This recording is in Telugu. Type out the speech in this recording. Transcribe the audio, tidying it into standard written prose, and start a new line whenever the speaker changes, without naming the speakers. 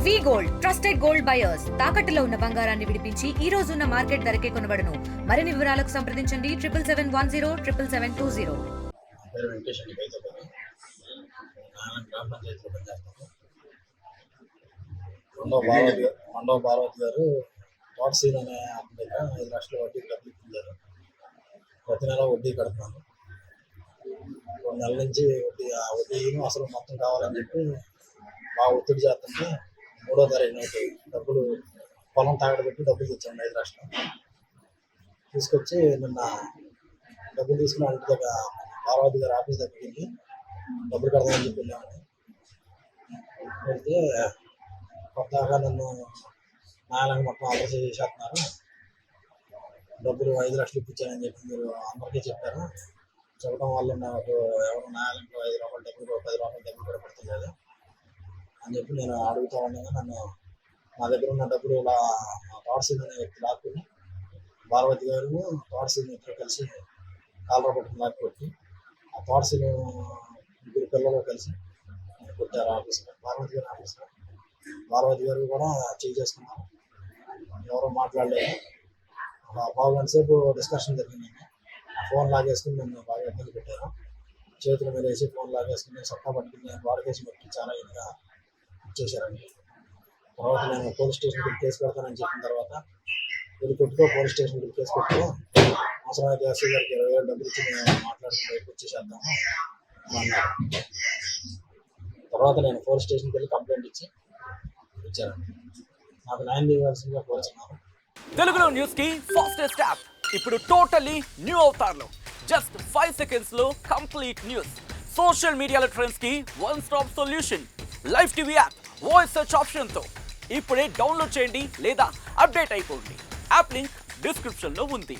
వి గోల్డ్ ట్రస్టెడ్ గోల్డ్ బయర్స్ తాకట్టులో ఉన్న బంగారాన్ని విడిపించి ఈ రోజు ఉన్న మార్కెట్ ధరకే కొనబడును. మరిన్ని వివరాలకు సంప్రదించండి 7771077720.
మండవ పార్వతి గారు తోటసీన్ అనే యాప్ దగ్గర 5 లక్షల వడ్డీకి డబ్బులు ఇచ్చారు. ప్రతి నెల వడ్డీ కడుతున్నాను. 2 నెలల నుంచి వడ్డీను అసలు మొత్తం కావాలని చెప్పి బాగా ఒత్తిడి చేస్తుంటే 3వ తారీఖు నైట్ డబ్బులు పొలం తాగడ పెట్టి డబ్బులు తెచ్చాను 5 లక్షలు. తీసుకొచ్చి నిన్న డబ్బులు తీసుకుని ఇంటి దగ్గర పార్వతి గారి ఆఫీస్ దగ్గరికి వెళ్ళి డబ్బులు కడదామని చెప్పి వెళ్ళామని వెళ్తే కొత్తగా నన్ను నాయనకు మొత్తం అలసి చేసేస్తున్నారు. డబ్బులు 5 లక్షలు ఇప్పించానని చెప్పి మీరు అందరికీ చెప్పారు. చెప్పడం వల్ల నాకు ఎవరు నాయనకు 5 రూపాయలు డబ్బులు 10 రూపాయలు డబ్బులు కూడా పడుతుంది అని చెప్పి నేను అడుగుతా ఉండగా నన్ను నా దగ్గర ఉన్న డబ్బులు ఇలా తోటసీన్ అనే వ్యక్తి లాక్కుని పార్వతి గారు తోటసీన్ ఇద్దరు కలిసి కాలర పట్టుకుని లాక్కొట్టి ఆ తోటసీన్ 3 పిల్లలు కలిసి కొట్టారు ఆఫీస్లో, పార్వతి గారి ఆఫీస్లో. పార్వతి గారు కూడా చేసుకున్నారు. ఎవరో మాట్లాడలేదు. ఒక పావు గంట సేపు డిస్కషన్ జరిగింది. ఫోన్ లాగేసుకుని నన్ను బాగా ఇబ్బంది పెట్టారు. చేతుల మీద వేసి ఫోన్ లాగేసుకుని సొక్కా పట్టుకుని బాడకేసి పెట్టి చాలా ఇదిగా ఇచ్చేసారండి. తర్వాత నేను పోలీస్ స్టేషన్కి కేసు పెడతానని చెప్పిన తర్వాత వీళ్ళు పెట్టుకో పోలీస్ స్టేషన్కి కేసు పెట్టుకో, అవసరమైతే ఎస్ఐ గారికి 20,000 డబ్బులు ఇచ్చి మేము మాట్లాడుకుని బయటకు వచ్చేసేద్దాము అన్నారు. తర్వాత నేను పోలీస్ స్టేషన్కి వెళ్ళి కంప్లైంట్ ఇచ్చానండి. నాకు న్యాయం చేయవలసిందిగా కోరుతున్నాను.
తెలుగులో న్యూస్ కి ఫాస్టెస్ట్ యాప్ ఇప్పుడు టోటలీ న్యూ అవతార్లో జస్ట్ 5 seconds లో కంప్లీట్ న్యూస్. సోషల్ మీడియాలో ట్రెండ్స్ కి one stop solution. Live TV app voice search option తో ఇప్పుడే డౌన్లోడ్ చేయండి లేదా అప్డేట్ అయిపోండి. యాప్ లింక్ డిస్క్రిప్షన్ లో ఉంది.